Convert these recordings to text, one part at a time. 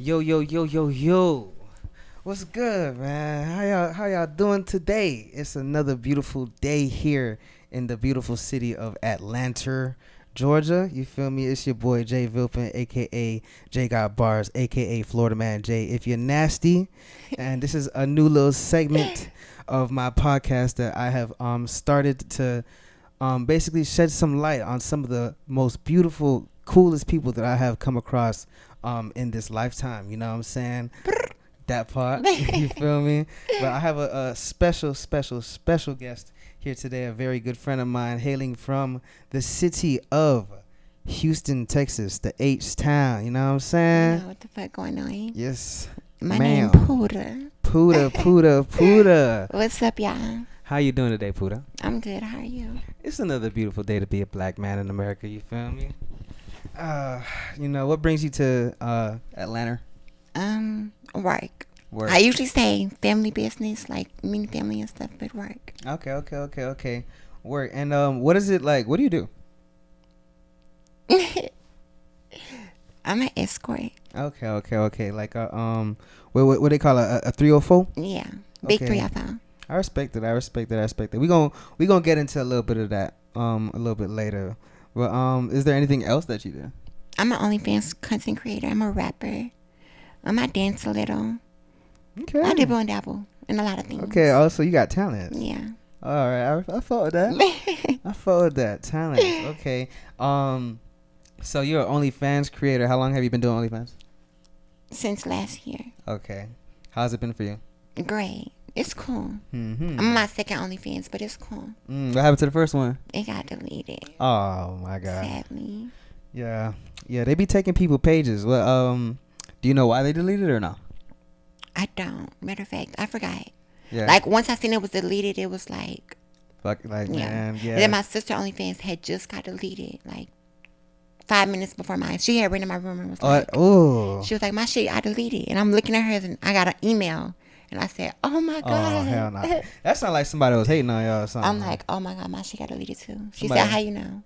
Yo, yo, yo, yo, yo. What's good, man? How y'all doing today? It's another beautiful day here in the beautiful city of Atlanta, Georgia. You feel me? It's your boy Jay Vilpin, aka Jay Got Bars, aka Florida Man Jay. If you're nasty, and this is a new little segment of my podcast that I have started to basically shed some light on some of the most beautiful, coolest people that I have come across in this lifetime. You know what I'm saying? That part. You feel me? But I have a special guest here today, a very good friend of mine hailing from the city of Houston, Texas, the H-Town. You know what I'm saying? You know what the fuck going on? Yes. My ma'am. name Pooda. Pooda. What's up, y'all? How you doing today, Pooda? I'm good. How are you? It's another beautiful day to be a black man in America. You feel me? You know, what brings you to Atlanta? Work. Work. I usually say family business, like meeting family and stuff, but work. Okay. Work. And what is it like? What do you do? I'm an escort. Okay. Like what they call a 304? Yeah. Big Okay. 305. I respect it. We gonna get into a little bit of that a little bit later. But is there anything else that you do? I'm an OnlyFans content creator. I'm a rapper. I dance a little. Okay. I dibble and dabble in a lot of things. Okay. Also, you got talent. Yeah. All right. I fought with that. I fought with that talent. Okay. So you're an OnlyFans creator. How long have you been doing OnlyFans? Since last year. Okay. How's it been for you? Great. It's cool. Mm-hmm. I'm on my second OnlyFans, but it's cool. What happened to the first one? It got deleted. Oh my god. Sadly. Yeah. They be taking people pages. Well, do you know why they deleted it or not? I don't. Matter of fact, I forgot. Yeah. Like once I seen it was deleted, it was like, Man. Yeah. And then my sister OnlyFans had just got deleted like 5 minutes before mine. She had ran in my room and was like, she was like, my shit, I deleted. And I'm looking at hers and I got an email. And I said, oh my God. Oh, hell no. That sounds like somebody was hating on y'all or something. I'm like, oh my God, my shit got deleted too. She Somebody- said, how you know?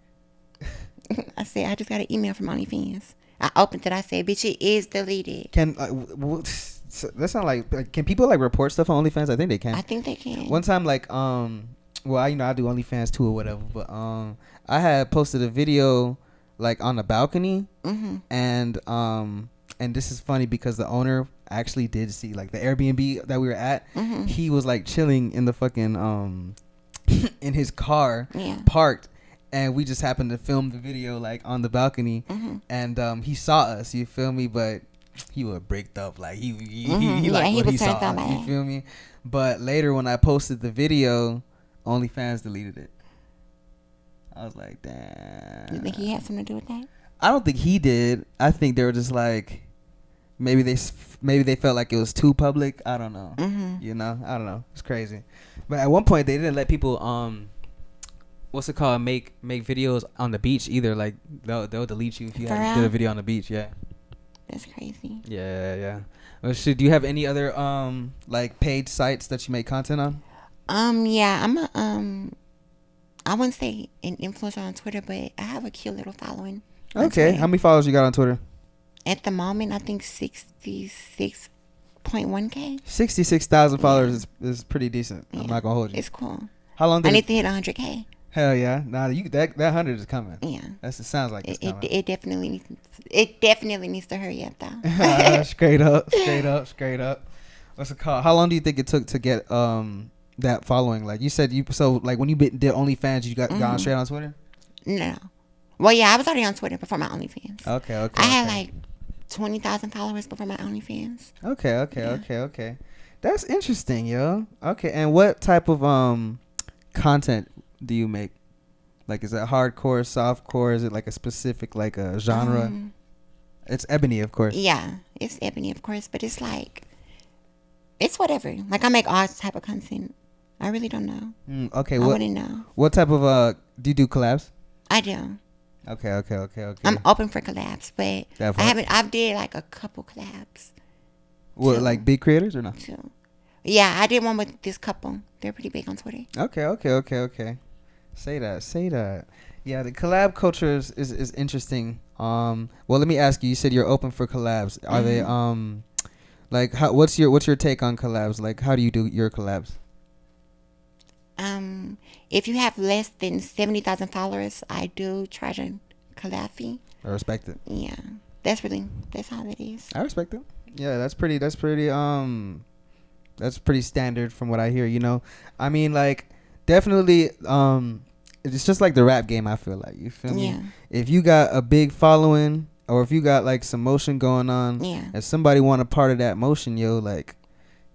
I said, I just got an email from OnlyFans. I opened it. I said, bitch, it is deleted. That sound like can people like report stuff on OnlyFans? I think they can. I think they can. One time, like well, I do OnlyFans too or whatever, but I had posted a video like on the balcony, and this is funny because the owner actually did see like the Airbnb that we were at. He was like chilling in the fucking in his car, parked. And we just happened to film the video like on the balcony, and he saw us. You feel me? But he was bricked up, like he like what he saw. You feel me? But later when I posted the video, OnlyFans deleted it. I was like, damn. You think he had something to do with that? I don't think he did. I think they were just like, maybe they felt like it was too public. I don't know. You know, I don't know. It's crazy. But at one point they didn't let people what's it called? Make videos on the beach either. Like they'll delete you if you did a video on the beach. Yeah. That's crazy. Yeah. Well, do you have any other like paid sites that you make content on? Yeah, I'm a I wouldn't say an influencer on Twitter, but I have a cute little following. Okay. How many followers you got on Twitter? At the moment, I think 66.1K. 66,000 followers is pretty decent. Yeah. I'm not gonna hold you. It's cool. How long? I need to hit 100K. Hell yeah! Nah, that 100 is coming. Yeah, it sounds like it's coming. It definitely needs to hurry up though. Straight up. What's it called? How long do you think it took to get that following? Like you said, like when you did OnlyFans, you got on straight on Twitter? No. Well, yeah, I was already on Twitter before my OnlyFans. Okay. I had like 20,000 followers before my OnlyFans. Okay. That's interesting, yo. Okay, and what type of content do you make? Like, is it hardcore, softcore? Is it like a specific like a genre? It's ebony, of course. Yeah, it's ebony, of course, but it's like it's whatever. Like I make all type of content. I really don't know. Okay, I wouldn't know. What type of do you do collabs? I do. Okay. I'm open for collabs, but Definitely. I've did like a couple collabs. What, like big creators or not? Too. Yeah, I did one with this couple. They're pretty big on Twitter. Okay. Say that. Yeah, the collab culture is interesting. Well, let me ask you. You said you're open for collabs. Are they like what's your take on collabs? Like, how do you do your collabs? If you have less than 70,000 followers, I do charge a collab fee. I respect it. Yeah, that's how it is. I respect it. Yeah, that's pretty standard from what I hear. You know, I mean, like, definitely. It's just like the rap game. I feel like, you feel me? Yeah. If you got a big following, or if you got like some motion going on, and somebody want a part of that motion, yo, like,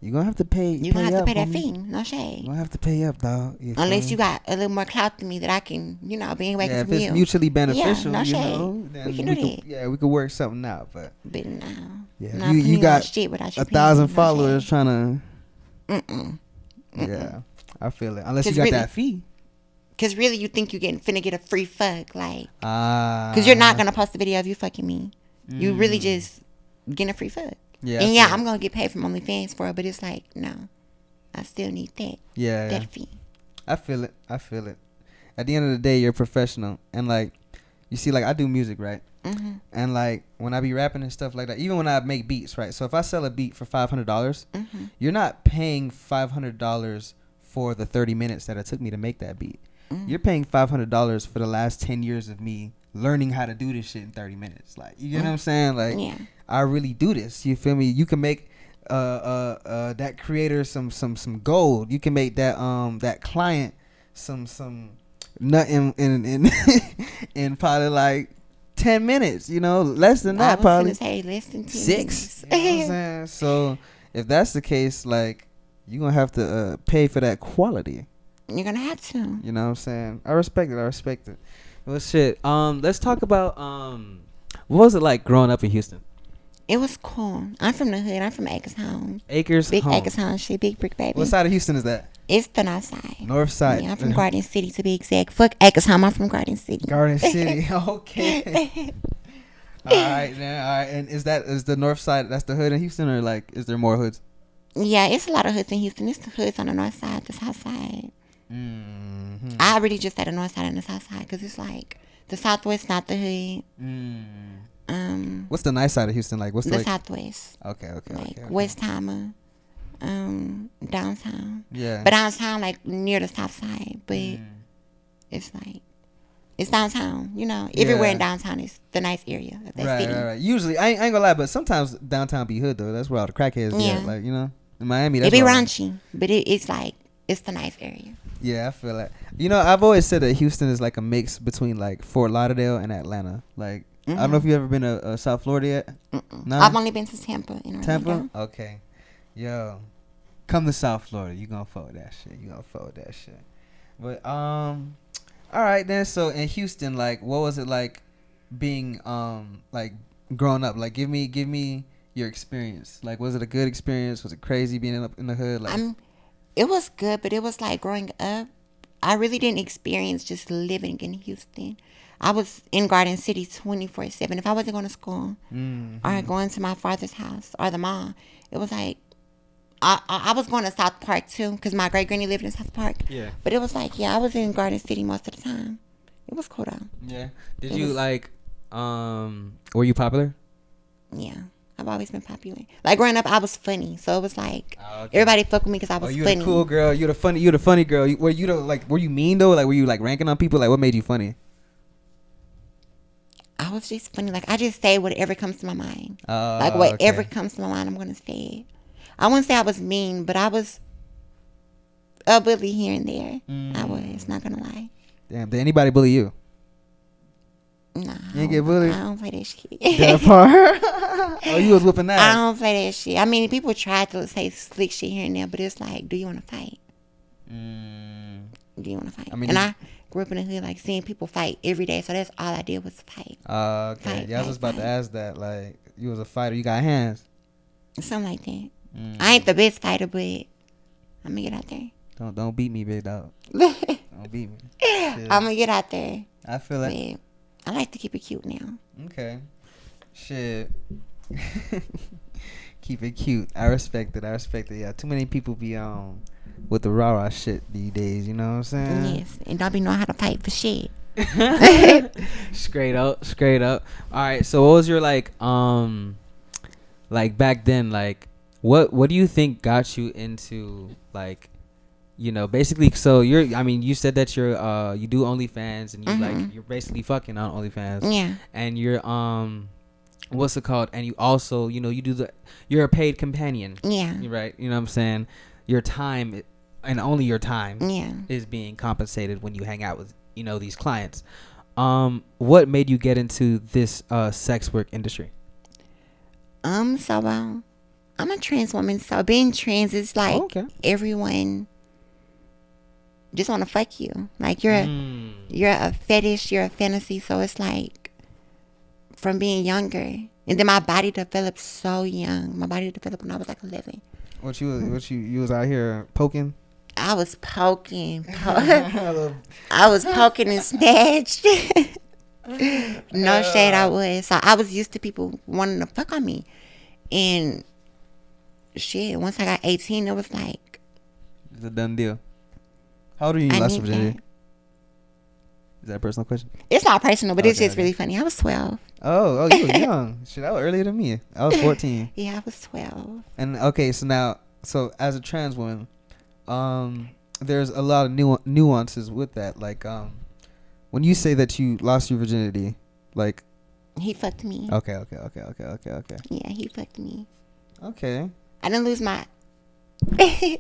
you gonna have to pay. You gonna have to pay that fee. No shade. You gonna have to pay up, dog. Unless you got a little more clout than me that I can, be away from you. Yeah, if it's mutually beneficial, no shade. Then we can do that. Yeah, we could work something out. But no. Yeah, you got shit 1,000 followers trying to. Yeah, I feel it. Unless you got that fee. Because really, you think you're finna get a free fuck, like, because you're not gonna post a video of you fucking me. You really just getting a free fuck. Yeah, and I'm gonna get paid from OnlyFans for it, but it's like, no, I still need that. Yeah, that fee. I feel it. At the end of the day, you're a professional, and like, you see, like, I do music, right? Mm-hmm. And like, when I be rapping and stuff like that, even when I make beats, right? So if I sell a beat for $500, you're not paying $500 for the 30 minutes that it took me to make that beat. You're paying $500 for the last 10 years of me learning how to do this shit in 30 minutes. Like, you know what I'm saying? Like, I really do this. You feel me? You can make that creator some gold. You can make that client some nothing in probably like 10 minutes. Less than that, probably. Say less than 10 6. You know what I'm saying? So if that's the case, like, you're gonna have to pay for that quality. You're gonna have to. You know what I'm saying? I respect it. Well, shit. Let's talk about what was it like growing up in Houston? It was cool. I'm from the hood. I'm from Acres Home. Big Acres Home shit. Big brick baby. What side of Houston is that? It's the north side. North side. Yeah, I'm from Garden City to be exact. Fuck Acres Home. I'm from Garden City. Garden City. Okay. All right, man. All right. And is the north side? That's the hood in Houston, or like, is there more hoods? Yeah, it's a lot of hoods in Houston. It's the hoods on the north side, the south side. Mm-hmm. I really just said the north side and the south side because it's like the southwest, not the hood. What's the nice side of Houston like? What's the like? Southwest? Okay. Westheimer, downtown. Yeah. But downtown, like near the south side, but it's like it's downtown. Everywhere in downtown is the nice area of that city. Right. Usually, I ain't gonna lie, but sometimes downtown be hood though. That's where all the crackheads be at. Like, in Miami, that's it be raunchy, but it's like it's the nice area. Yeah, I feel like I've always said that Houston is like a mix between like Fort Lauderdale and Atlanta. Like, I don't know if you ever been to South Florida yet. No, I've only been to Tampa. Tampa, okay. Yo, come to South Florida. You gonna fuck with that shit. But all right then. So in Houston, like, what was it like being like growing up? Like, give me your experience. Like, was it a good experience? Was it crazy being up in the hood? Like, it was good, but it was like growing up, I really didn't experience just living in Houston. I was in Garden City 24/7. If I wasn't going to school or going to my father's house or the mall, it was like I was going to South Park too because my great granny lived in South Park. Yeah. But it was like, I was in Garden City most of the time. It was cool though. Yeah. Did you like? Were you popular? Yeah. I've always been popular. Like growing up, I was funny, so it was like everybody fuck with me because I was funny. funny. You the cool girl. You the funny girl. Were you mean though? Like, were you like ranking on people? Like, what made you funny? I was just funny. Like, I just say whatever comes to my mind. Like whatever comes to my mind, I'm gonna say it. I wouldn't say I was mean, but I was a bully here and there. I was not gonna lie. Damn, did anybody bully you? Nah, you ain't get bullied? I don't play that shit. That part? Oh, you was whooping that? I don't play that shit. I mean, people try to say slick shit here and there, but it's like, do you want to fight? Do you want to fight? I mean, and I grew up in the hood, like, seeing people fight every day, so that's all I did was fight. Okay. Fight, I was just about to ask that. Like, you was a fighter. You got hands? Something like that. I ain't the best fighter, but I'm going to get out there. Don't beat me, big dog. Don't beat me. Shit. I'm going to get out there. I feel it. I like to keep it cute now. Okay. Shit. Keep it cute. I respect it. Yeah, too many people be with the rah-rah shit these days, you know what I'm saying? Yes, and don't be knowing how to fight for shit. Straight up. All right. So what was your like back then, like what do you think got you into like, you know, basically, so you said that you do OnlyFans and you like you're basically fucking on OnlyFans. Yeah. And you're what's it called? And you also, you know, you're a paid companion. Yeah. You're right. You know what I'm saying? Your time and only your time is being compensated when you hang out with, you know, these clients. What made you get into this sex work industry? So I'm a trans woman, so being trans is like everyone just want to fuck you. Like you're a fetish, you're a fantasy. So it's like from being younger, and then my body developed so young. My body developed when I was like 11. What you was out here poking? I was poking. I was poking and snatched. No shade, I was. So I was used to people wanting to fuck on me, and shit. Once I got 18, it was like it's a done deal. How old are you last virginity? Is that a personal question? It's not personal, but it's just really funny. I was 12. Oh, you were young. Shit, I was earlier than me. I was 14. Yeah, I was 12. And okay, so as a trans woman, there's a lot of nuances with that. Like, when you say that you lost your virginity, like, he fucked me. Okay. Yeah, he fucked me. Okay. I didn't lose my. I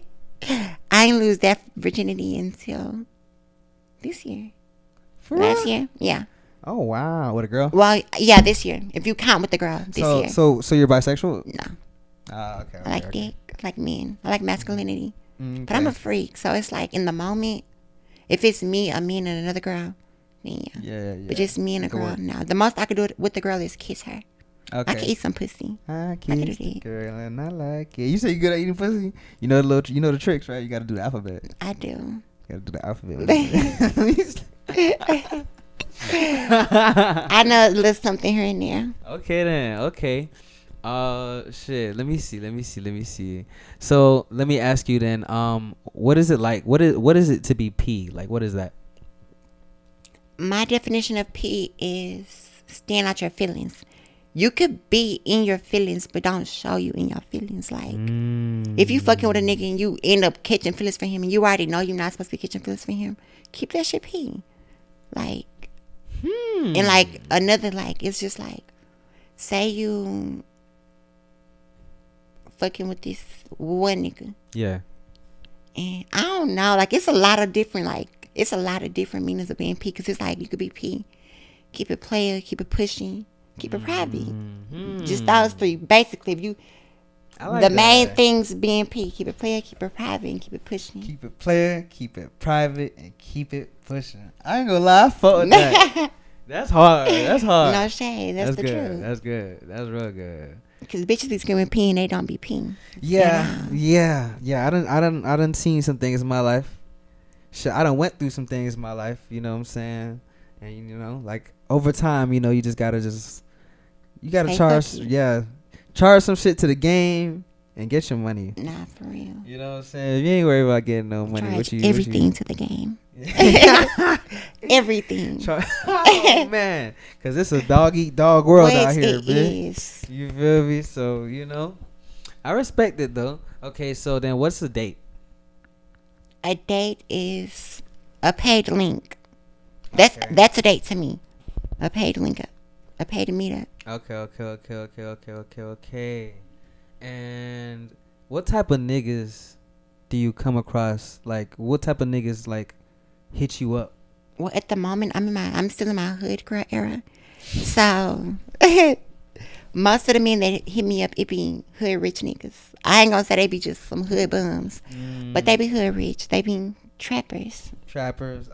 didn't lose that virginity until this year. Last year, yeah. Oh wow, with a girl? Well, yeah, this year. If you count with the girl, this year. So you're bisexual? No. Okay. I like dick. I like men. I like masculinity. Okay. But I'm a freak, so it's like in the moment, if it's me, a man, and another girl, then yeah. But just me and a girl, no. The most I could do with the girl is kiss her. Okay. I can eat some pussy. I can kiss the girl and I like it. You say you good at eating pussy? You know the tricks, right? You got to do the alphabet. I do. You got to do the alphabet. I know a little something here and there. Okay then. Okay. Shit. Let me see. So let me ask you then. What is it like? What is it to be P? Like, what is that? My definition of P is stand out your feelings. You could be in your feelings, but don't show you in your feelings. Like, if you fucking with a nigga and you end up catching feelings for him, and you already know you're not supposed to be catching feelings for him, keep that shit P. Like, and like another, like, it's just like, say you fucking with this one nigga. Yeah. And I don't know, like, it's a lot of different meanings of being P, because it's like, you could be P, keep it player, keep it pushing, keep it private. Just those three. Basically, if you like the main things being P, keep it player, keep it private, and keep it pushing. Keep it player, keep it private, and keep it pushing. I ain't gonna lie, I fuck with that. That's hard. No shade. That's the good. truth. That's good. That's real good. Because bitches be screaming P and they don't be P. Yeah. I done seen some things in my life. Shit, I done went through some things in my life. You know what I'm saying? And you know, like over time, you know, you just gotta charge some shit to the game and get your money. Nah, for real. You know what I'm saying? You ain't worried about getting no money. Charge everything to the game. Everything. Oh man, because it's a dog eat dog world out here, bitch. You feel me? So you know, I respect it though. Okay, so then what's the date? A date is a paid link. That's a date to me. A paid link up. A paid meetup. Okay. And what type of niggas do you come across? Like, what type of niggas like hit you up? Well, at the moment, I'm still in my hood girl era. So most of the men that hit me up, it be hood rich niggas. I ain't gonna say they be just some hood bums, but they be hood rich. They be trappers.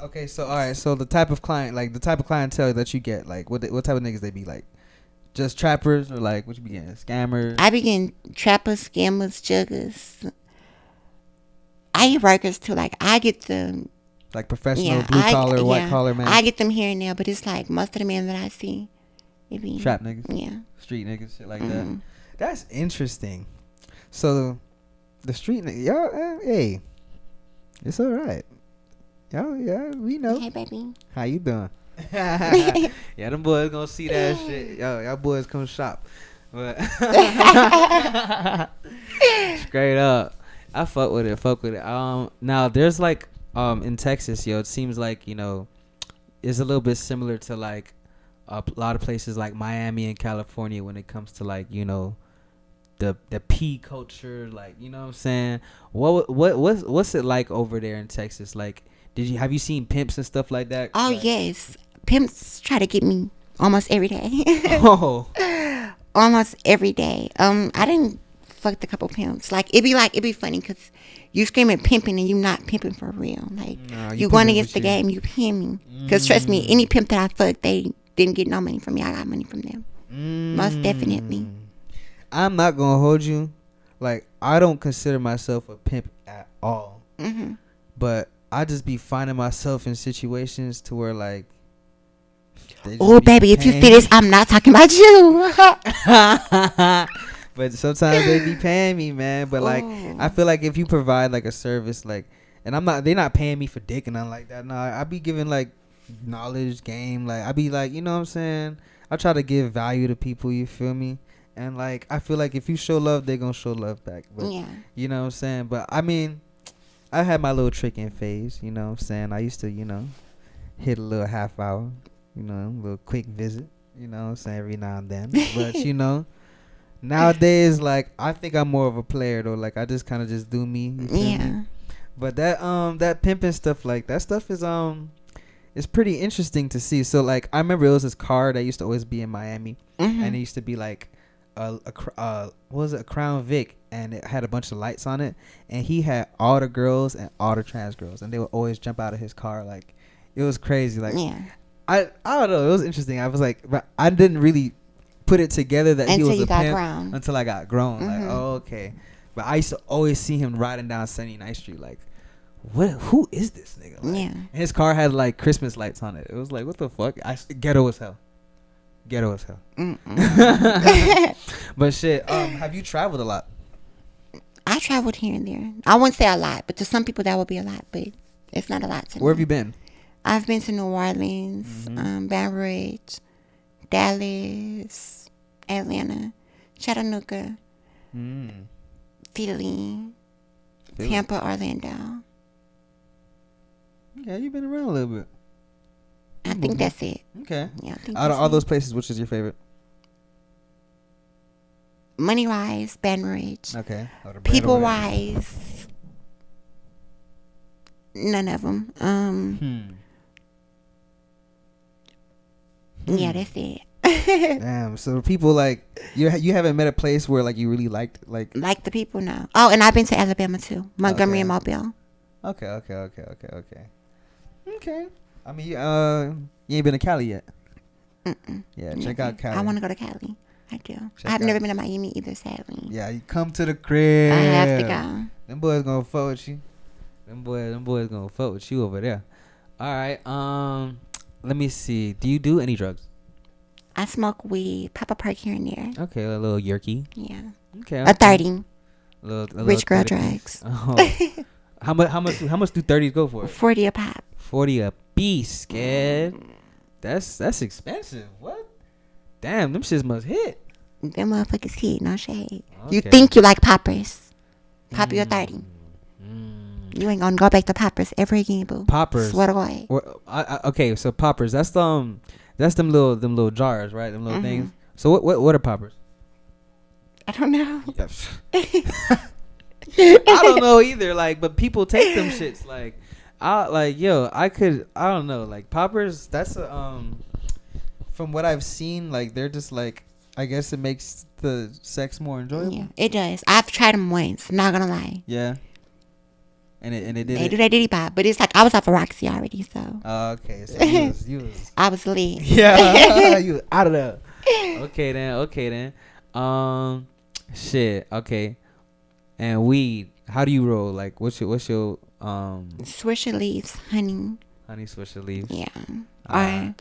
Okay, so all right. So the type of clientele that you get, like, what type of niggas they be like? Just trappers, or like what you be getting? Scammers? I be getting trappers, scammers, juggers. I get workers too. Like, I get the like professional blue collar, white collar man. I get them here and there, but it's like most of the men that I see, it be trap niggas. Yeah. Street niggas, shit like that. That's interesting. So the street niggas, y'all, it's all right. Y'all, yeah, we know. Hey, baby. How you doing? Yeah, them boys gonna see that shit. Yo, y'all boys come shop. But straight up, I fuck with it. Fuck with it. Now there's like in Texas, yo, it seems like it's a little bit similar to like a lot of places like Miami and California when it comes to like the P culture, like what I'm saying. What's it like over there in Texas? Like, have you seen pimps and stuff like that? Oh like, yes, pimps try to get me almost every day. Oh. Almost every day. I didn't fucked a couple pimps. Like it'd be funny because you screaming pimping and you not pimping for real. Like you going against the game, you pimping. Because trust me, any pimp that I fucked, they didn't get no money from me. I got money from them. Most definitely. I'm not gonna hold you. Like I don't consider myself a pimp at all. Mm-hmm. But I just be finding myself in situations to where like. Oh baby, if you see this, I'm not talking about you. But sometimes they be paying me, man. But like, I feel like if you provide like a service, like, and they're not paying me for dick and nothing like that. No, I be giving like knowledge, game. Like I be like, you know what I'm saying? I try to give value to people. You feel me? And like, I feel like if you show love, they're gonna show love back. But, yeah. You know what I'm saying? But I mean, I had my little tricking phase. You know what I'm saying? I used to, hit a little half hour. A little quick visit. You know what I'm saying? Every now and then. But nowadays, like, I think I'm more of a player though. Like, I just kind of just do me. You feel me? But that pimping stuff, like that stuff is it's pretty interesting to see. So like, I remember it was this car that used to always be in Miami, and it used to be like what was it, a Crown Vic, and it had a bunch of lights on it, and he had all the girls and all the trans girls, and they would always jump out of his car. Like, it was crazy. Like, I don't know. It was interesting. I was like, but I didn't really put it together that he was a pimp until I got grown. Like, oh, okay. But I used to always see him riding down 79th Street. Like, who is this nigga? Like, and his car had like Christmas lights on it. It was like, what the fuck? Ghetto as hell. Ghetto as hell. But shit, have you traveled a lot? I traveled here and there. I wouldn't say a lot, but to some people that would be a lot. But it's not a lot to me. Where have you been? I've been to New Orleans, Baton Rouge, Dallas, Atlanta, Chattanooga, Philly, Tampa, Orlando. Yeah, you've been around a little bit. I think that's it. Okay. Yeah, I think out of all those places, which is your favorite? Money wise, Baton Rouge. Okay. People wise, none of them. Yeah, that's it. Damn. So people like you haven't met a place where like you really liked like the people now. Oh, and I've been to Alabama too, Montgomery and Mobile. Okay. I mean, you ain't been to Cali yet. Yeah, check out Cali. I want to go to Cali. I do. I've never been to Miami either, sadly. Yeah, you come to the crib. I have to go. Them boys gonna fuck with you. Them boys gonna fuck with you over there. All right. Let me see. Do you do any drugs? I smoke weed, pop a perk here and there. Okay, a little yerky. Yeah. Okay. A 30. A Rich girl 30. drugs. Oh. How much do 30s go for? 40 a pop. 40 a piece, scared. That's expensive. What? Damn, them shits must hit. Them motherfuckers hit, no shade. Okay. You think you like poppers. Pop your 30. You ain't gonna go back to poppers ever again, boo. Poppers. Swear to God. Okay, so poppers. That's them little jars, right? Them little things. So what are poppers? I don't know. I don't know either. Like, but people take them shits. Like, I don't know. Like poppers. That's from what I've seen, like they're just like, I guess it makes the sex more enjoyable. Yeah, it does. I've tried them once. Not gonna lie. Yeah. And it did. They do that diddy pop, but it's like I was off of Roxy already, so. Okay, so you was. I was lit. Yeah, you was out of there. Okay then. Shit. Okay. And weed. How do you roll? Like, what's your Swisher leaves, honey. Honey Swisher leaves. Yeah. I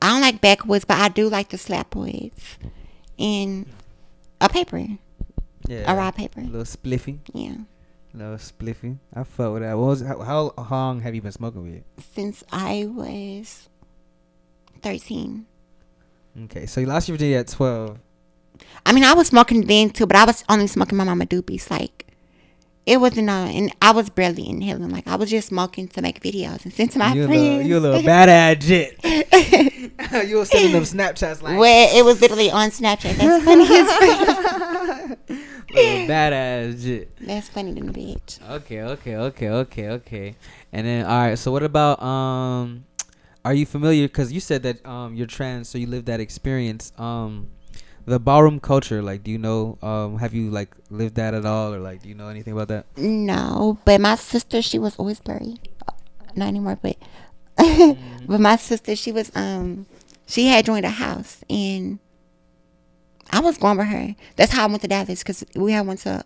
don't like backwoods, but I do like the slap woods. And a paper. Yeah. A raw paper. A little spliffy. Yeah. No spliffy. I fuck with that. How long have you been smoking weed? Since I was 13. Okay, so you lost your virginity at 12. I mean, I was smoking then too, but I was only smoking my mama doobies. Like, it wasn't and I was barely inhaling. Like, I was just smoking to make videos and send to my friends. You a little badass jit. You were sending them Snapchats like. Well, it was literally on Snapchat. That's funny as little badass jit. That's funny than a bitch. Okay. And then, all right. So what about are you familiar? Because you said that you're trans, so you lived that experience. The ballroom culture, like, do you know? Have you like lived that at all, or like, do you know anything about that? No, but my sister, she was always blurry. Not anymore, but but my sister, she was she had joined a house, and I was going with her. That's how I went to Dallas, because we had went to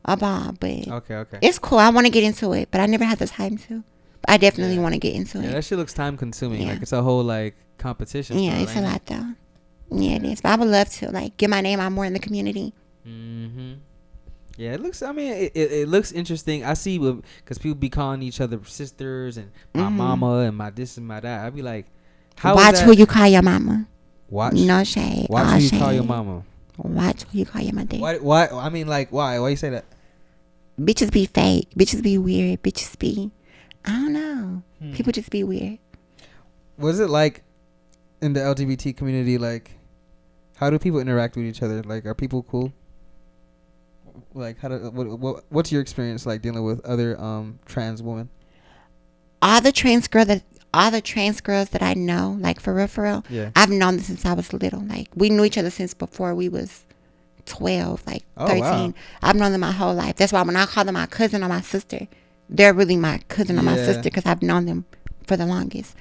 a bar. But okay, it's cool. I want to get into it, but I never had the time to. But I definitely want to get into it. Yeah, that shit looks time consuming. Yeah. Like, it's a whole like competition. Yeah, it's a lot though. Yeah, it is. But I would love to like get my name out more in the community. Yeah, it looks. I mean, it looks interesting. I see, because people be calling each other sisters and my mama and my this and my that. I'd be like, watch who you call your mama. Watch. No shade. Watch who you call your mama. Watch who you call your mama. Why? I mean, like, why? Why you say that? Bitches be fake. Bitches be weird. Bitches be, I don't know. People just be weird. Was it like in the LGBT community? Like, how do people interact with each other? Like, are people cool? Like, what's your experience like dealing with other trans women? All the trans girls that I know, like for real, yeah, I've known them since I was little. Like, we knew each other since before we was 12, like 13. Wow. I've known them my whole life. That's why when I call them my cousin or my sister, they're really my cousin or my sister, because I've known them for the longest.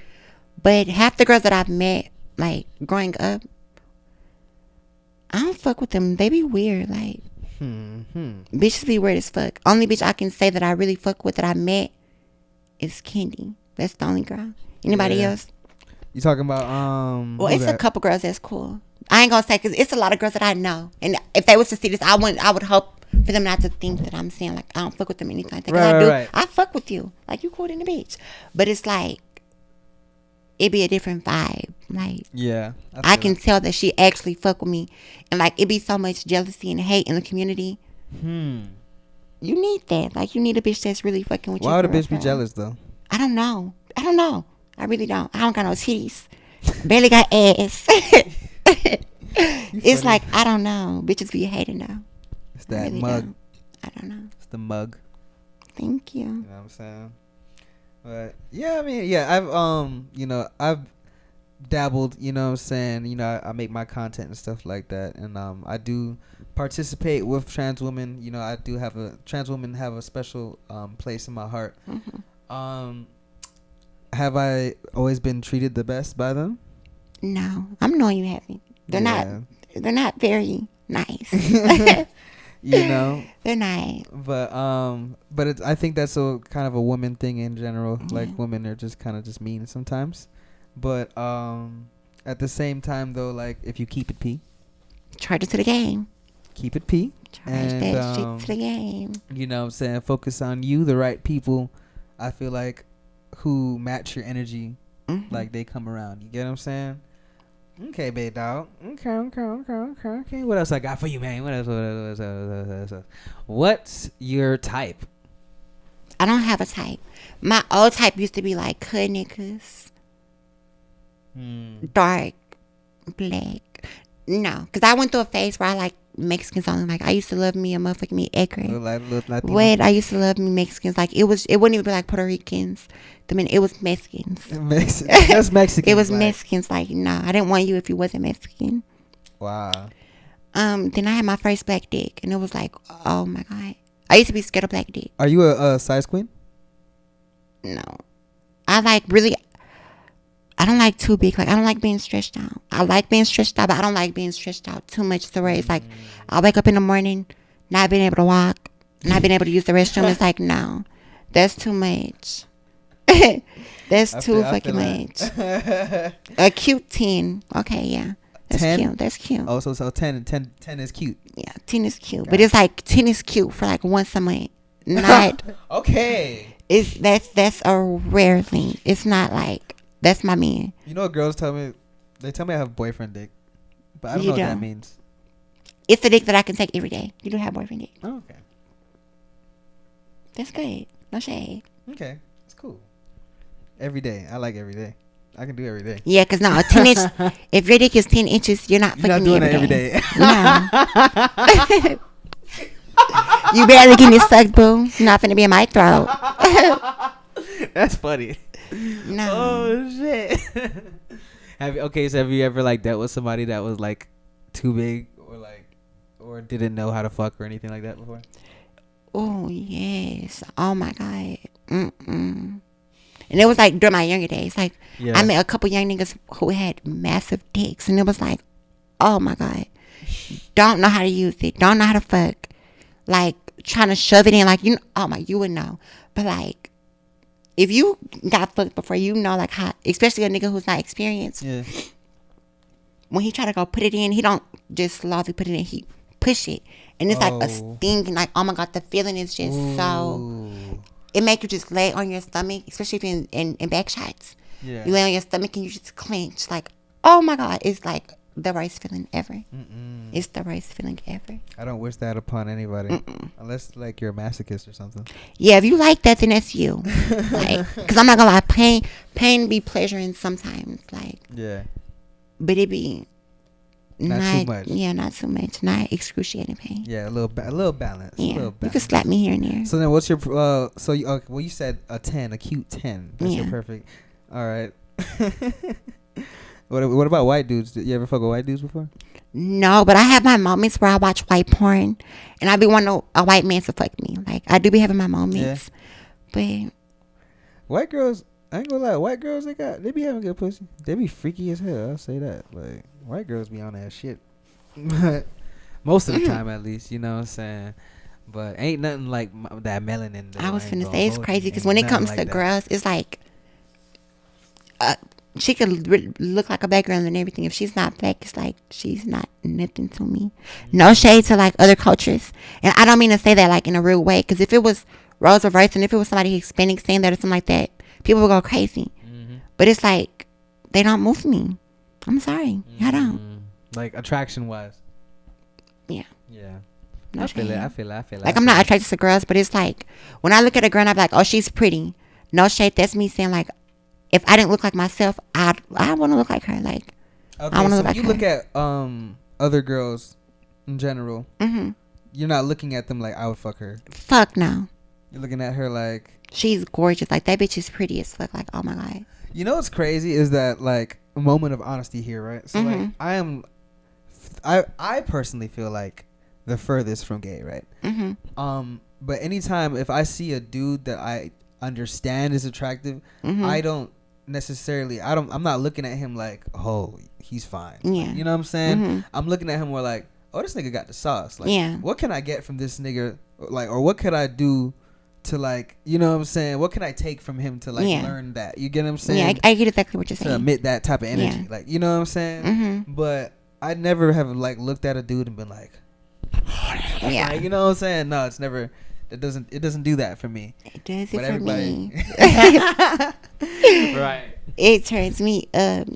But half the girls that I've met, like growing up, I don't fuck with them. They be weird. Like, bitches be weird as fuck. Only bitch I can say that I really fuck with that I met is Kendi. That's the only girl. Anybody else? You talking about Well, it's a couple girls that's cool. I ain't gonna say, because it's a lot of girls that I know, and if they was to see this, I would hope for them not to think that I'm saying like I don't fuck with them or anything like that. Right. I fuck with you. Like, you cool in the bitch, but it's like it be a different vibe. Like, yeah, I can tell that she actually fuck with me, and like it be so much jealousy and hate in the community. You need that. Like, you need a bitch that's really fucking with you. Why would a bitch be jealous though? I don't know. I really don't. I don't got no titties. Barely got ass. It's like, I don't know. Bitches be hating though. It's that really mug. I don't know. It's the mug. Thank you. You know what I'm saying? But yeah, I mean, yeah, I've dabbled, you know what I'm saying? You know, I make my content and stuff like that, and I do participate with trans women. You know, I do have trans women have a special place in my heart. Have I always been treated the best by them? No, I'm knowing you haven't. They're not very nice. You know, they're not. But I think that's a kind of a woman thing in general. Like, women are just kind of just mean sometimes. But at the same time though, like, if you keep it P, charge it to the game. Keep it P. Charge that shit to the game. You know what I'm saying? Focus on you, the right people. I feel like who match your energy, like they come around. You get what I'm saying? Okay, babe, dog. Okay. What else I got for you, man? What else? What's your type? I don't have a type. My old type used to be like hood niggas. Dark, black. No, because I went through a phase where I like Mexicans only. Like, I used to love me a motherfucking me Edgar. Wait, I used to love me Mexicans. Like, it wouldn't even be like Puerto Ricans. It was Mexicans. That's Mexican. It was like Mexicans. Like, no, I didn't want you if you wasn't Mexican. Wow. Then I had my first black dick, and it was like, oh my god. I used to be scared of black dick. Are you a size queen? No, I don't like too big. Like, I don't like being stretched out. I like being stretched out, but I don't like being stretched out too much to where it's like I wake up in the morning not being able to walk, not being able to use the restroom. It's like, no, that's too much. That's too fucking much. A cute 10. Okay, yeah. That's 10? Cute. That's cute. Oh, so 10 is cute. Yeah, 10 is cute. Got but it's like 10 is cute for like once a month. Not okay. That's a rare thing. It's not like That's my man. You know what girls tell me? They tell me I have boyfriend dick, but I don't know what that means. It's a dick that I can take every day. You don't have boyfriend dick. Oh, okay. That's good. No shade. Okay, it's cool. Every day, I like every day. I can do every day. Yeah, cause no, 10 inch. If your dick is 10 inches, you're not fucking doing me every day. No. You barely get me sucked, boo. You're not finna be in my throat. That's funny. No. Oh shit. So have you ever like dealt with somebody that was like too big or didn't know how to fuck or anything like that before? Oh yes. Oh my god. Mm-mm. And it was like during my younger days. Like I met a couple young niggas who had massive dicks, and it was like, oh my god, don't know how to use it, don't know how to fuck, like trying to shove it in, like you would know, but like if you got fucked before, you know like how, especially a nigga who's not experienced. Yeah. When he try to go put it in, he don't just slowly put it in, he push it, and it's like a sting, like oh my god, the feeling is just so. It make you just lay on your stomach, especially if you're in back shots. Yeah. You lay on your stomach and you just clench. Like, oh my God. It's like the worst feeling ever. Mm-mm. It's the worst feeling ever. I don't wish that upon anybody. Mm-mm. Unless, like, you're a masochist or something. Yeah, if you like that, then that's you. Like, because I'm not going to lie. Pain be pleasuring sometimes. Like, yeah. But it be... Not too much. Yeah, not too much. Not excruciating pain. Yeah, a little balance. Yeah, a little balance. You can slap me here and there. So then, what's your you said a 10, a cute 10. That's your perfect. All right. What about white dudes? Did you ever fuck with white dudes before? No, but I have my moments where I watch white porn, and I be wanting a white man to fuck me. Like I do be having my moments, but white girls. I ain't gonna lie, white girls they be having good pussy. They be freaky as hell. I'll say that. Like white girls be on that shit. Most of the time, at least, you know what I'm saying. But ain't nothing like that melanin. I was finna say it's crazy because when it comes to girls, it's like, she could look like a black girl and everything. If she's not black, it's like she's not nothing to me. No shade to like other cultures, and I don't mean to say that like in a real way. Because if it was roles reversed and if it was somebody Hispanic saying that or something like that, people would go crazy. Mm-hmm. But it's like they don't move me. I'm sorry, I don't. Like attraction wise. Yeah. Yeah. No I feel it. Like I'm not attracted to girls, but it's like when I look at a girl and I'm like, oh, she's pretty. No shade. That's me saying like, if I didn't look like myself, I want to look like her. Like, okay, I want to look like her. You look at other girls in general. Mm-hmm. You're not looking at them like I would fuck her. Fuck no. You're looking at her like she's gorgeous. Like that bitch is pretty as fuck. Like oh my god. You know what's crazy is that like a moment of honesty here, right? So like I personally feel like the furthest from gay, right? Mm-hmm. But anytime if I see a dude that I understand is attractive, I don't necessarily I'm not looking at him like, oh, he's fine. Yeah. Like, you know what I'm saying? I'm looking at him more like, oh, this nigga got the sauce. Like, what can I get from this nigga? Like, or what could I do to like, you know what I'm saying? What can I take from him to like learn that? You get what I'm saying? Yeah, I get exactly what you're saying. To emit that type of energy. Like, you know what I'm saying? But I never have like looked at a dude and been like, yeah, like, you know what I'm saying? No, it's never. It doesn't do that for me. It does it for me. Right. It turns me up.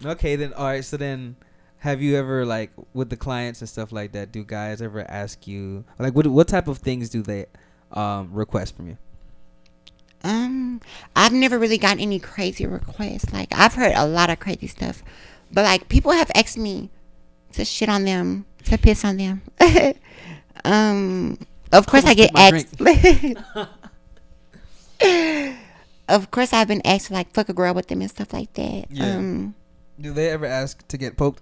Okay, then all right. So then, have you ever like with the clients and stuff like that? Do guys ever ask you like what type of things do they request from you? I've never really gotten any crazy requests. Like I've heard a lot of crazy stuff, but like people have asked me to shit on them, to piss on them. Of course I get asked. Of course I've been asked to like fuck a girl with them and stuff like that. Yeah. Do they ever ask to get poked?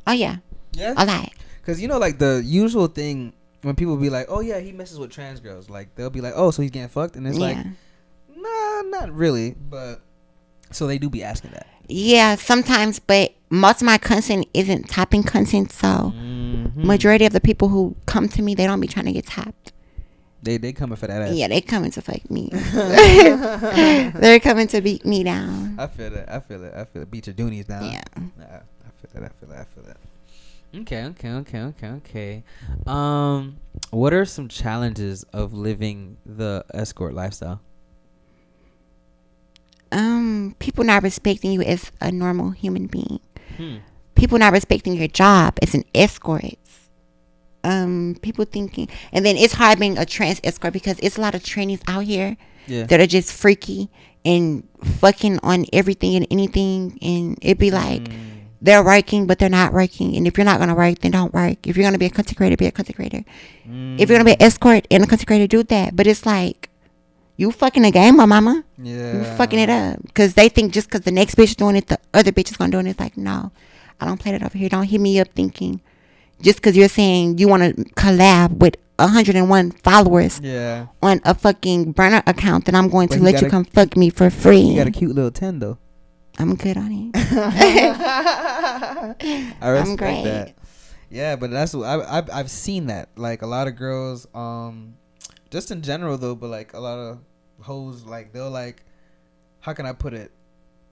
Oh yeah. Yeah. A lot. Because you know like the usual thing when people be like, oh yeah, he messes with trans girls. Like they'll be like, oh, so he's getting fucked, and it's like, nah, not really. But so they do be asking that. Yeah, sometimes, but most of my content isn't topping content, so majority of the people who come to me, they don't be trying to get topped. They coming for that ass. Yeah, they coming to fuck me. They're coming to beat me down. I feel it. Beat your doonies down. Yeah. I feel that. Okay. What are some challenges of living the escort lifestyle? People not respecting you as a normal human being. People not respecting your job as an escort. People thinking, and then it's hard being a trans escort because it's a lot of trainees out here that are just freaky and fucking on everything and anything, and it'd be like they're working but they're not working, and if you're not gonna work, then don't work. If you're gonna be a content creator, be a content creator. If you're gonna be an escort and a content creator, do that. But it's like, you fucking the game, my mama. You fucking it up because they think just because the next bitch is doing it, the other bitch is gonna do it. It's like, no, I don't play that over here. Don't hit me up thinking just because you're saying you want to collab with 101 followers on a fucking burner account, then I'm going to let you come fuck me for free. You got a cute little 10 though. I'm good on it. I respect that. Yeah, but that's what I've seen that. Like a lot of girls, just in general though, but like a lot of hoes, like they'll like, how can I put it?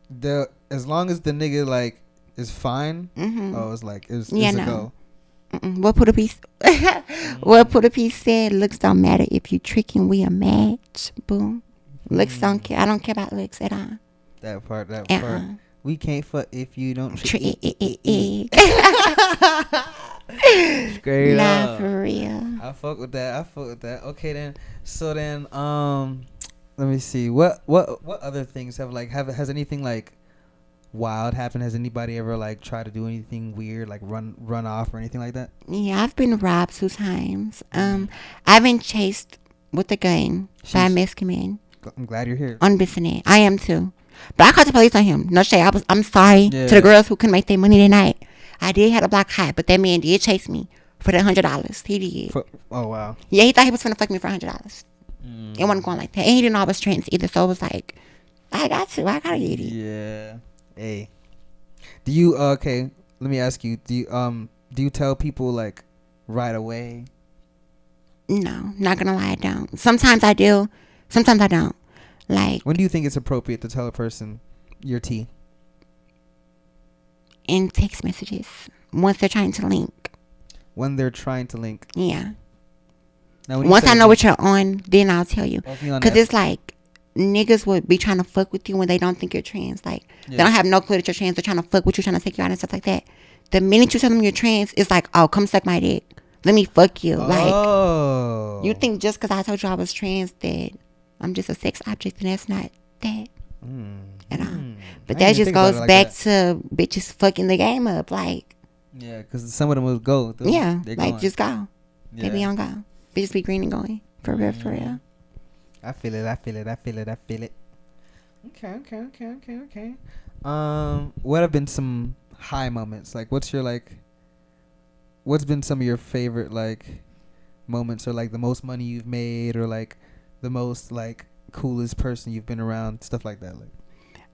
They'll, as long as the nigga like is fine. It's like it's a go. What Pooda P what Pooda P said, looks don't matter if you tricking, we a match. Boom. Looks don't care. I don't care about looks at all. That part. We can't fuck if you don't trick. Straight up. For real. I fuck with that. Okay then. So then let me see. What other things has anything like wild happened? Has anybody ever like tried to do anything weird, like run off or anything like that? Yeah, I've been robbed 2 times. I've been chased with a gun by a Mexican man. I'm glad you're here. On Bissonnette. I am too. But I called the police on him. No shade. I'm sorry to the girls who couldn't make their money tonight. I did have a black hat, but that man did chase me for that $100. He did. Oh wow. Yeah, he thought he was gonna fuck me for $100. It wasn't going like that. And he didn't know I was trans either, so it was like, I gotta get it. Yeah. Hey. Do you okay, let me ask you, do you tell people like right away? No, not gonna lie, I don't. Sometimes I do, sometimes I don't. Like, when do you think it's appropriate to tell a person your tea? In text messages. Once they're trying to link. Yeah. Now, once I know what you're on, then I'll tell you. Because it's like, niggas would be trying to fuck with you when they don't think you're trans. Like, they don't have no clue that you're trans. They're trying to fuck with you, trying to take you out and stuff like that. The minute you tell them you're trans, it's like, oh, come suck my dick. Let me fuck you. Like, you think just because I told you I was trans that I'm just a sex object, and that's not that at all. But that just goes back to bitches fucking the game up. Like, yeah, because some of them will go. Yeah, like going. Just go. Yeah. They be on go. Bitches be green and going. For real, for real. I feel it. Okay. What have been some high moments? Like, what's been some of your favorite like moments, or like the most money you've made, or like the most like coolest person you've been around, stuff like that? Like,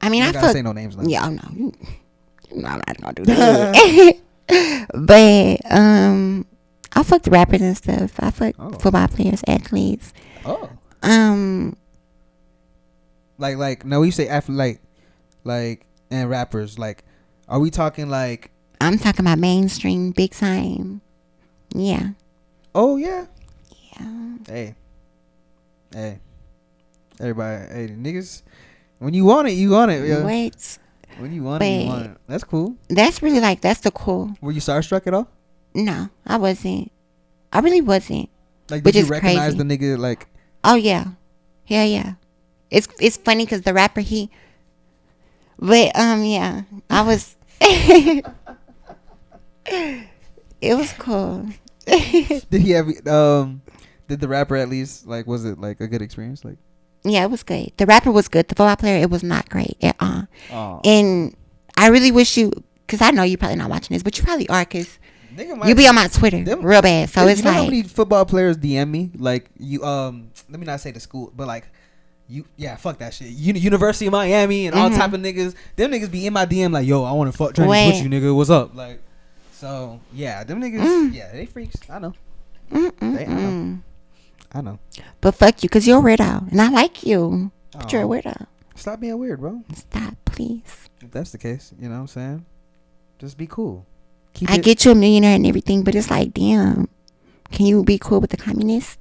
I mean, I gotta say no names. Like. Yeah, no, I'm not gonna do that. But I fucked rappers and stuff. I fucked football players, athletes. Oh. Like now you say athlete, like and rappers, like, are we talking like? I'm talking about mainstream, big time. Yeah. Oh yeah. Yeah. Hey. Everybody, hey, niggas. When you want it, you want it. Yo. Wait. When you want it, you want it. That's cool. That's really like, that's the cool. Were you starstruck at all? No, I wasn't. I really wasn't. Like, did you recognize the nigga? Like, oh yeah, yeah. It's funny because the rapper but yeah, I was. It was cool. Did he have did the rapper at least, like, was it like a good experience? Like, yeah, it was good. The rapper was good. The football player, it was not great at all. And I really wish you, because I know you're probably not watching this, but you probably are, because you be on my Twitter real bad. So it's like, how many football players DM me? Like, you let me not say the school, but like, fuck that shit. University of Miami and all type of niggas. Them niggas be in my DM like, yo, I want to fuck training with you, nigga. What's up? Like, so yeah, them niggas, they freaks. I know. I know. But fuck you, because you're a weirdo, and I like you. But you're a weirdo. Stop being weird, bro. Stop, please. If that's the case, you know what I'm saying? Just be cool. I get you a millionaire and everything, but it's like, damn, can you be cool with the communists?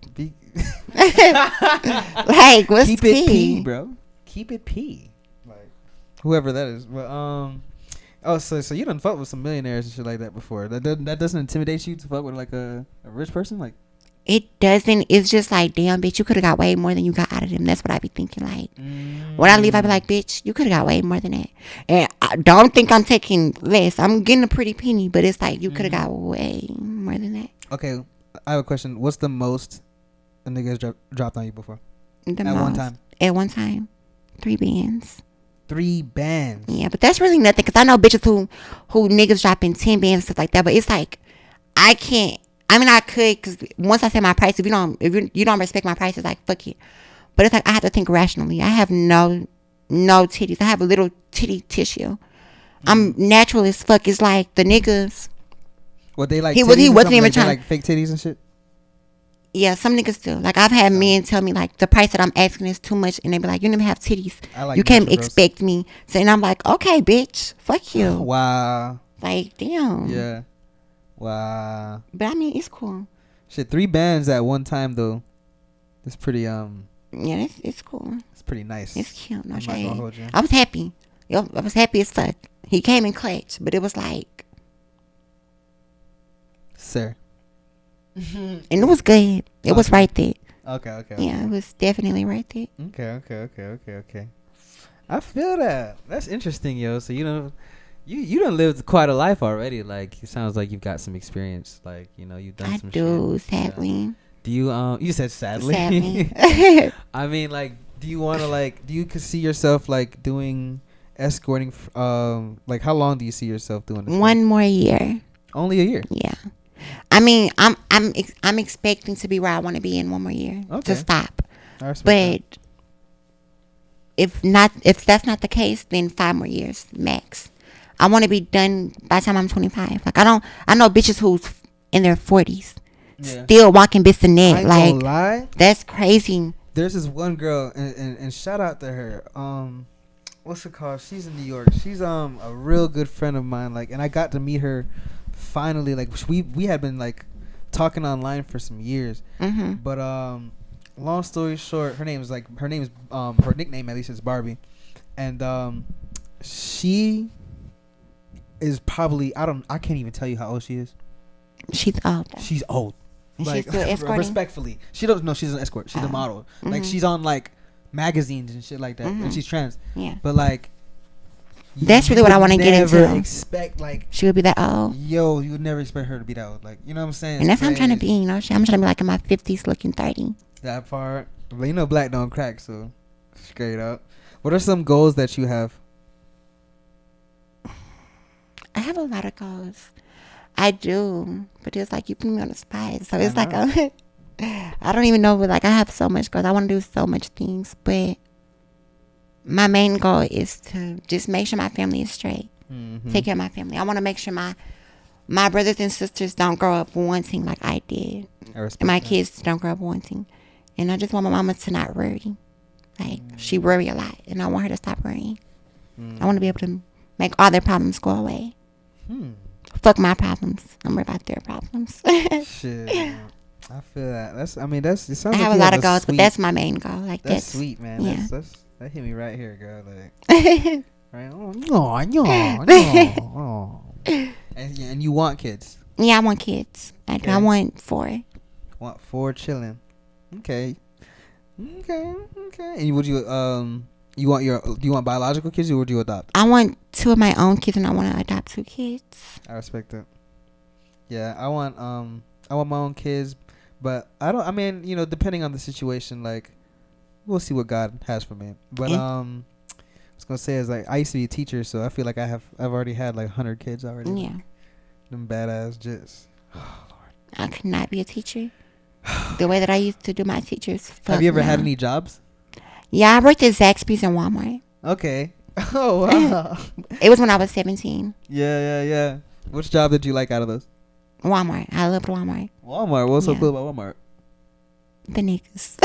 Like, what's keep it P, bro. Keep it P. Like, whoever that is. But oh, so you done fuck with some millionaires and shit like that before? That doesn't intimidate you to fuck with like a rich person, like? It doesn't. It's just like, damn, bitch, you could have got way more than you got out of them. That's what I be thinking. Like, when I leave, I be like, bitch, you could have got way more than that. And I don't think I'm taking less. I'm getting a pretty penny, but it's like, you could have got way more than that. Okay, I have a question. What's the most a nigga dropped on you before? One time? At one time, 3 bands. 3 bands? Yeah, but that's really nothing. Because I know bitches who niggas dropping 10 bands and stuff like that. But it's like, I can't. I mean, I could, because once I say my price, if you don't respect my price, it's like, fuck it. But it's like, I have to think rationally. I have no titties. I have a little titty tissue. I'm natural as fuck. It's like the niggas. What they like? He wasn't even like, trying like fake titties and shit. Yeah, some niggas do. Like, I've had men tell me like the price that I'm asking is too much, and they be like, you don't even have titties. You can't expect me. So, and I'm like, okay, bitch, fuck you. Wow. Like, damn. Yeah. Wow. But I mean, it's cool. Shit, 3 bands at one time though. It's pretty Yeah, it's cool. It's pretty nice. It's cute. No shade. I was happy. I was happy as fuck. He came in clutch, but it was like, sir. And it was good. It was right there. Okay. Yeah, it was definitely right there. Okay. I feel that. That's interesting, yo. So you done lived quite a life already. Like, it sounds like you've got some experience. Like, you've done some shit. I do, sadly. Yeah. Do you you said sadly? Sadly. I mean, like, do you see yourself like doing escorting? Like, how long do you see yourself doing this? 1 more year. Only a year? Yeah. I mean, I'm expecting to be where I want to be in 1 more year to stop. But if that's not the case, then 5 more years max. I want to be done by the time I'm 25. Like, I know bitches who's in their 40s still walking bis and net. Like, gonna lie, that's crazy. There's this one girl, and shout out to her. What's it called? She's in New York. She's a real good friend of mine. Like, and I got to meet her finally. Like, we had been like talking online for some years. Mm-hmm. But long story short, her nickname at least is Barbie, and she is probably I can't even tell you how old she is. She's old. She's old. Like, she's still escorting? Respectfully, she's an escort. She's a model. Mm-hmm. Like, she's on like magazines and shit like that, and she's trans. Yeah. But like, that's really what I want to get into. Never expect like she would be that old. Yo, you would never expect her to be that old. Like, you know what I'm saying? And that's what I'm trying to be. I'm trying to be like in my 50s, looking 30. That part, but black don't crack. So straight up, what are some goals that you have? I have a lot of goals. I do, but it's like you put me on the spot, so it's like I don't even know. But like, I have so much goals. I want to do so much things, but my main goal is to just make sure my family is straight. Mm-hmm. Take care of my family. I want to make sure my brothers and sisters don't grow up wanting like I did, and my kids don't grow up wanting. And I just want my mama to not worry. Like, she worry a lot, and I want her to stop worrying. I want to be able to make all their problems go away. Fuck my problems. I'm worried about their problems. Shit, I feel that. It sounds I have a lot of goals, but that's my main goal. Like, that's sweet, man. Yeah. That hit me right here, girl. Like, right? And you want kids? Yeah, I want kids. Okay. I want 4. Want 4 chilling? Okay. And would you do you want biological kids, or would you adopt? I want 2 of my own kids, and I want to adopt 2 kids. I respect that. Yeah, I want my own kids, but I don't. I mean, depending on the situation, like, we'll see what God has for me. But I was gonna say is like I used to be a teacher, so I feel like I've already had like 100 kids already. Yeah. Them badass jits. Oh Lord. I could not be a teacher. The way that I used to do my teachers. Have you ever had any jobs? Yeah, I worked at Zaxby's and Walmart. Okay. Oh, wow. It was when I was 17. Yeah. Which job did you like out of those? Walmart. I loved Walmart. Walmart? What's so cool about Walmart? The niggas.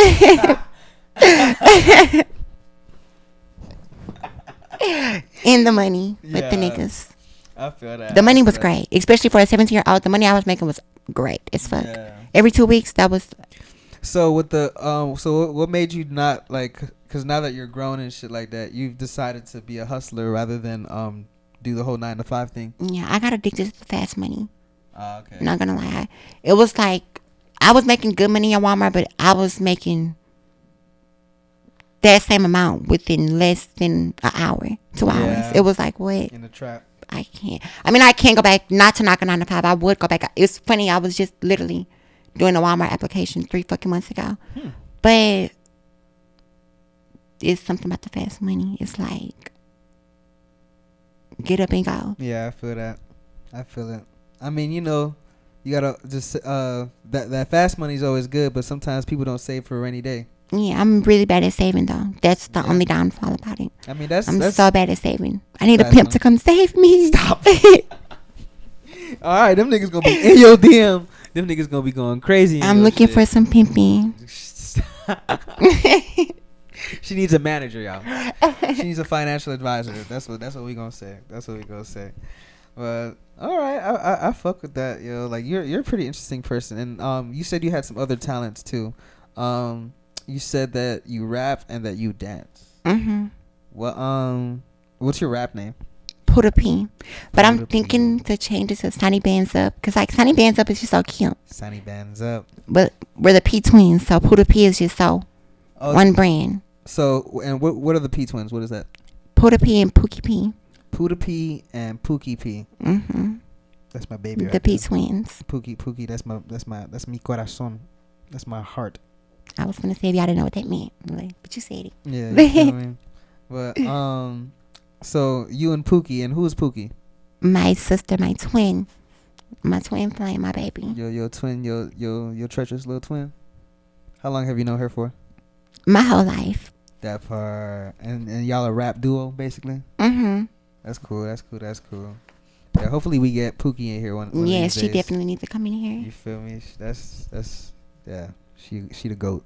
And the money with the niggas. I feel that. The money was great. Especially for a 17-year-old. The money I was making was great as fuck. Yeah. Every 2 weeks, that was... So with the so what made you not like because now that you're grown and shit like that, you've decided to be a hustler rather than do the whole 9 to 5 thing. Yeah, I got addicted to fast money. Okay. Not gonna lie, it was like I was making good money at Walmart, but I was making that same amount within less than an hour, 2 hours. It was like, what? In the trap. I can't. I mean, I can't go back. Not to knock a 9 to 5. I would go back. It's funny. I was just literally doing a Walmart application 3 fucking months ago. But it's something about the fast money. It's like get up and go. Yeah, I feel that. I feel it. I mean, you know, you gotta just that fast money is always good, but sometimes people don't save for a rainy day. Yeah, I'm really bad at saving though. That's the only downfall about it. I mean, I'm so bad at saving. I need a pimp to come save me. Stop. All right, them niggas gonna be in your DM. Them niggas gonna be going crazy. I'm looking for some pimping. She needs a manager, y'all. She needs a financial advisor. That's what we gonna say. That's what we gonna say. But all right, I fuck with that, yo. Like you're a pretty interesting person, and you said you had some other talents too. You said that you rap and that you dance. Well, what's your rap name? Pooda P. But I'm thinking to change it to Sani Bands Up, because like Sani Bands Up is just so cute. Sani Bands Up. But we're the PTwins, so Pooda P is just so one brand. So, and what are the PTwins? What is that? Pooda P and Pookie P. Pooda P and Pookie P. That's my baby. The PTwins. Pookie. That's mi corazón. That's my heart. I was gonna say if y'all didn't know what that meant, but you said it. Yeah. You know what I mean? But so you and Pookie, and who's Pookie? My sister, my twin flame, my baby. Your twin, your treacherous little twin. How long have you known her for? My whole life. That part. And y'all a rap duo, basically? That's cool. Yeah, hopefully we get Pookie in here one of these she days. definitely needs to come in here. You feel me? That's yeah. She the GOAT.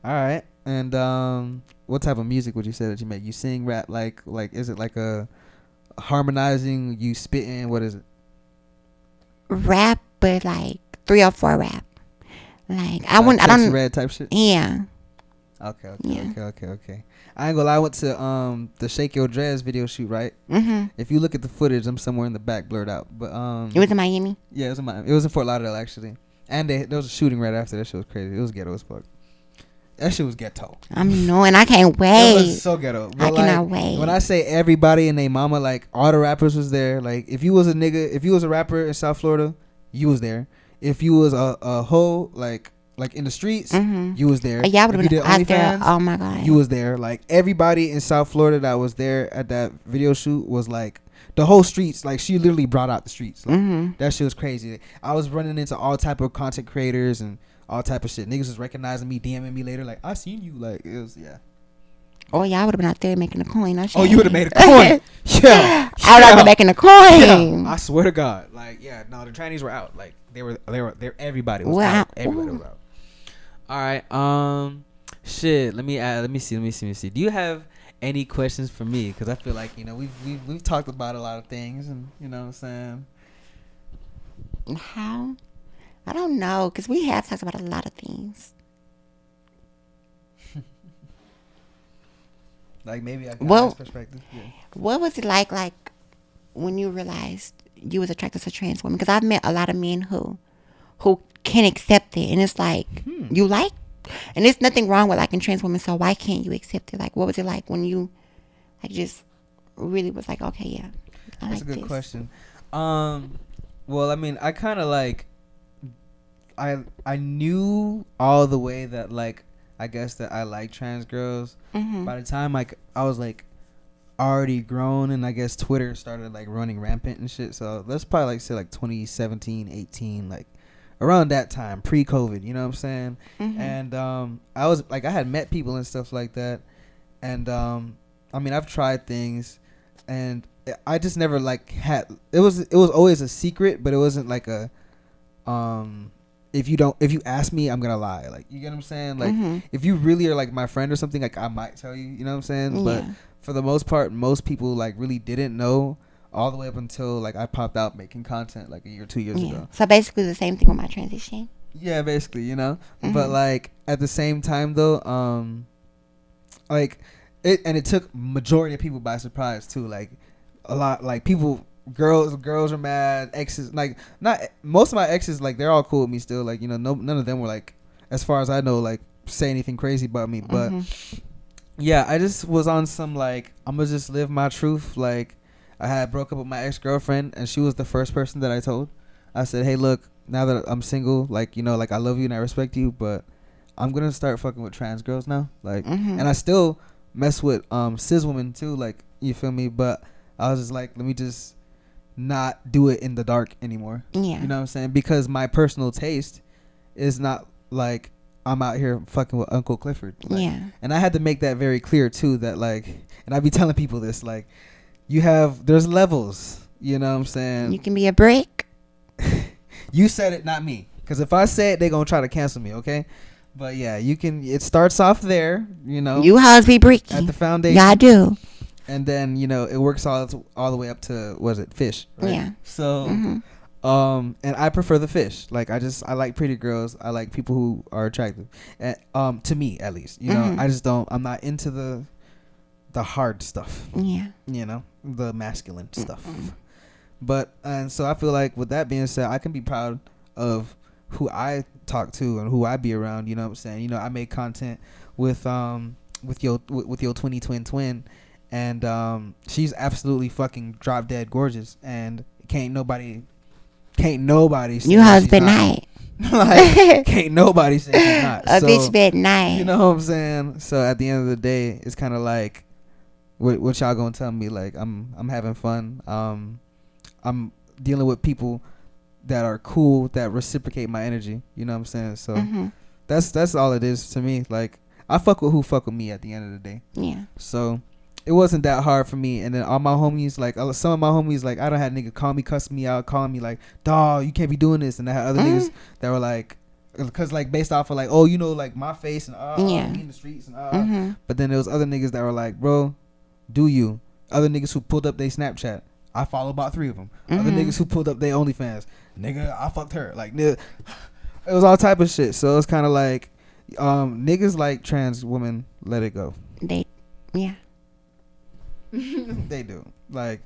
All right. And what type of music would you say that you make? You sing, rap, like is it like a harmonizing, you spitting, what is it? Rap, but like 3 or 4 rap. Like I don't red type shit? Yeah. Okay. I ain't gonna lie, I went to the Shake Your Dreads video shoot, right? If you look at the footage, I'm somewhere in the back blurred out. But it was in Miami? Yeah, it was in Miami. It was in Fort Lauderdale actually. And there was a shooting right after. That shit was crazy. It was ghetto as fuck. That shit was ghetto. I'm knowing. I can't wait. It was so ghetto. But I cannot wait. When I say everybody and their mama, like all the rappers was there. Like if you was a nigga, if you was a rapper in South Florida, you was there. If you was a hoe, like in the streets, you was there. Yeah, I would have been out there. Oh my god, you was there. Like everybody in South Florida that was there at that video shoot was like the whole streets. Like she literally brought out the streets. Like, that shit was crazy. I was running into all type of content creators and all type of shit. Niggas was recognizing me, DMing me later. Like I seen you. Like it was Oh yeah, I would have been out there making a coin. Oh, you would have made a coin. Yeah, I would have been making a coin. Yeah. I swear to God. Like no, the trannies were out. Like they were. Everybody was out. Everybody was out. All right. Shit. Let me see. Do you have any questions for me? Because I feel like we've talked about a lot of things, and you know what I'm saying. How? I don't know, because we have talked about a lot of things. Like maybe I got a perspective. Yeah. What was it like when you realized you was attracted to trans women? Because I've met a lot of men who can't accept it, and it's like you like, and there's nothing wrong with liking trans women. So why can't you accept it? Like, what was it like when you just really was like, okay, yeah, that's a good question. Well, I mean, I kind of like, I knew all the way that like, I guess that I like trans girls. By the time like I was like already grown, and I guess Twitter started like running rampant and shit. So let's probably like say like 2017, 18, like around that time, pre-COVID. You know what I'm saying? And I was like, I had met people and stuff like that, and I mean, I've tried things, and I just never like had. It was always a secret, but it wasn't like a if you ask me, I'm gonna lie. Like, you get what I'm saying? Like, if you really are like my friend or something, like I might tell you. You know what I'm saying? Yeah. But for the most part, most people like really didn't know all the way up until like I popped out making content like a year, 2 years ago. So basically the same thing with my transition. Yeah, basically, But like at the same time though, like it, and it took majority of people by surprise too. Like a lot, like people, girls are mad. Exes, like not most of my exes, like they're all cool with me still. Like none of them were like, as far as I know, like say anything crazy about me. But yeah, I just was on some like I'm gonna just live my truth. Like I had broke up with my ex-girlfriend, and she was the first person that I told. I said, hey, look, now that I'm single, like like I love you and I respect you, but I'm gonna start fucking with trans girls now. Like, and I still mess with cis women too. Like, you feel me? But I was just like, let me just not do it in the dark anymore. Yeah. You know what I'm saying? Because my personal taste is not like I'm out here fucking with Uncle Clifford. Like, yeah. And I had to make that very clear too. That like, and I be telling people this, like, there's levels. You know what I'm saying? You can be a brick. You said it, not me. Because if I say it, they gonna try to cancel me. Okay. But yeah, you can. It starts off there, You hoes be bricky at the foundation. Yeah, I do. And then it works all the way up to fish. Right? Yeah. So, and I prefer the fish. Like I like pretty girls. I like people who are attractive. And to me at least, I just don't. I'm not into the hard stuff. Yeah. The masculine stuff. But and so I feel like with that being said, I can be proud of who I talk to and who I be around. You know what I'm saying? I make content with your twin, and she's absolutely fucking drop dead gorgeous, and can't nobody say you husband night. Like can't nobody say she's not. A bitch bed night. You know what I'm saying? So at the end of the day, it's kind of like, what y'all gonna tell me? Like I'm having fun. I'm dealing with people that are cool, that reciprocate my energy. You know what I'm saying? So that's all it is to me. Like I fuck with who fuck with me at the end of the day. Yeah. So it wasn't that hard for me. And then all my homies, like some of my homies, like I don't have nigga call me, cuss me out, calling me like, dawg, you can't be doing this. And I had other niggas that were like, because like based off of like, oh, like my face and me in the streets and But then there was other niggas that were like, bro, do you? Other niggas who pulled up their Snapchat. I follow about 3 of them. Other niggas who pulled up their OnlyFans. Nigga, I fucked her. Like, nigga, it was all type of shit. So it's kind of like, niggas like trans women, let it go. They do. Like,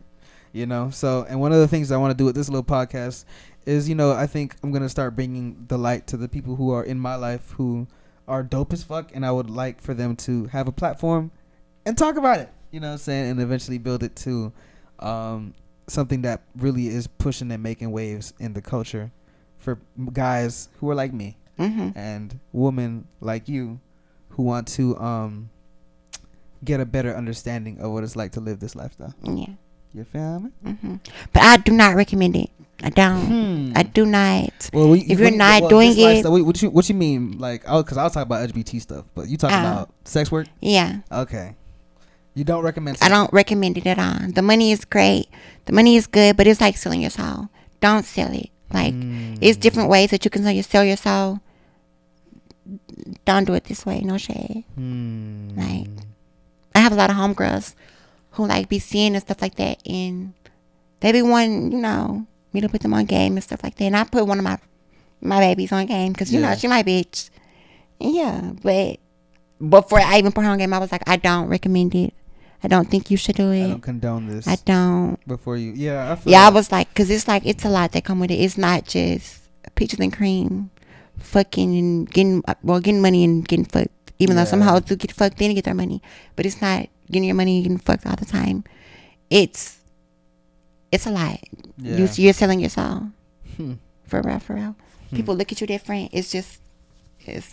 so, and one of the things I want to do with this little podcast is, I think I'm going to start bringing the light to the people who are in my life who are dope as fuck. And I would like for them to have a platform and talk about it, you know what I'm saying? And eventually build it to something that really is pushing and making waves in the culture for guys who are like me and women like you who want to get a better understanding of what it's like to live this lifestyle. Yeah. You feel me? But I do not recommend it. I don't. I do not. Well, if you're not doing it, what you mean? Like, because I'll talk about LGBT stuff, but you talking about sex work? Yeah. Okay. You don't recommend I don't recommend it at all. The money is great. The money is good, but it's like selling your soul. Don't sell it. Like, it's different ways that you can sell your soul. Don't do it this way. No shade. Like, I have a lot of homegirls who like be seeing and stuff like that, and they be wanting, me to put them on game and stuff like that. And I put one of my babies on game because, she my bitch. Yeah, but before I even put her on game, I was like, I don't recommend it. I don't think you should do it. I don't condone this. I don't. Before you, I feel I was like, because it's like, it's a lot that come with it. It's not just peaches and cream, fucking and getting money and getting fucked. Even though some hoes do get fucked, then get their money. But it's not getting your money and getting fucked all the time. It's a lot. Yeah. You're selling your soul. For real. People look at you different. It's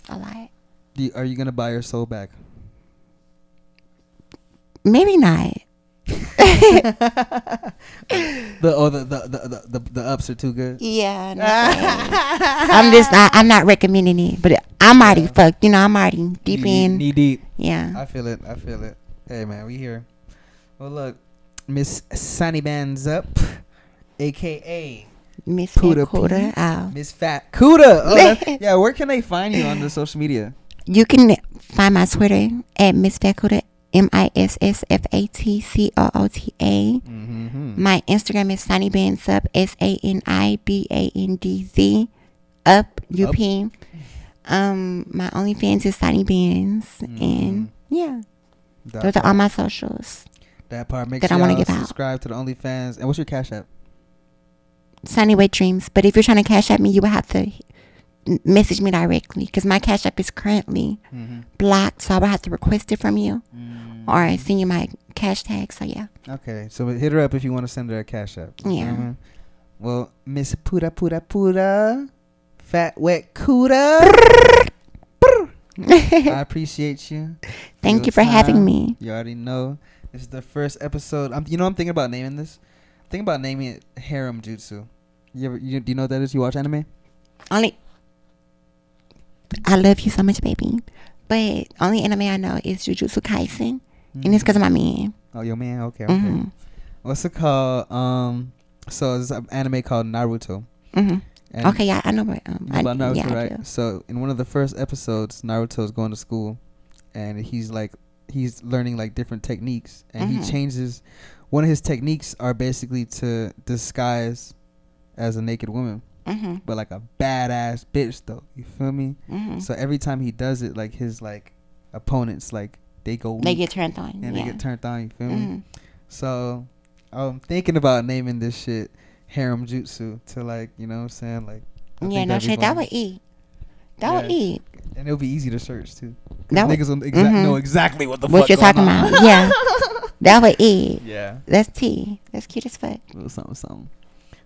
a lot. Are you gonna buy your soul back? Maybe not. The ups are too good. Yeah, no I'm not recommending it, but I'm already fucked. I'm already deep in. Knee deep. Yeah. I feel it. Hey man, we here. Well look, Miss Sani Bands Up, aka Miss Pooda P. Miss Fat Cuda. Yeah, where can they find you on the social media? You can find my Twitter at Miss Fat Cuda, MISSFATCOOTA. My Instagram is Sani Bands Up, SANIBANDZ up UP. My OnlyFans is Sani Bands, and yeah. Those are all my socials. That part. Make sure y'all subscribe to the OnlyFans. And what's your Cash App? Sunny Wet Dreams. But if you're trying to Cash App me, you would have to message me directly because my Cash App is currently blocked, so I would have to request it from you or send you my cash tag. So yeah. Okay, so hit her up if you want to send her a Cash App. Yeah. Well, Miss Pooda, Fat Wet Cuda. I appreciate you. Thank you for having me. You already know this is the first episode. I'm thinking about naming this. I'm thinking about naming it Harem Jutsu. Do you know what that is? You watch anime? I love you so much, baby. But only anime I know is Jujutsu Kaisen, and it's because of my man. Oh, your man? Okay. What's it called? So it's an anime called Naruto. Okay, yeah, I know about Naruto, yeah, right? So in one of the first episodes, Naruto's going to school, and he's learning like different techniques, and he changes. One of his techniques are basically to disguise as a naked woman, but like a badass bitch though. You feel me? So every time he does it, like his like opponents, like they get turned on, and they get turned on. You feel me? So I'm thinking about naming this shit Harem Jutsu to like, you know what I'm saying, like no shit, that would eat. That would eat. And it'll be easy to search too. That niggas will know exactly what you're talking about. Yeah. That would eat. Yeah. That's tea. That's cute as fuck. A little something.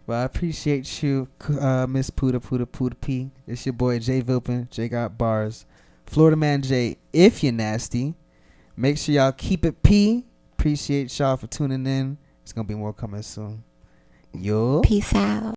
Well, I appreciate you, Miss Pooda P. It's your boy Jay Vilpin. Jay got bars. Florida Man Jay, if you're nasty, make sure y'all keep it P. Appreciate y'all for tuning in. It's gonna be more coming soon. Yo. Peace out.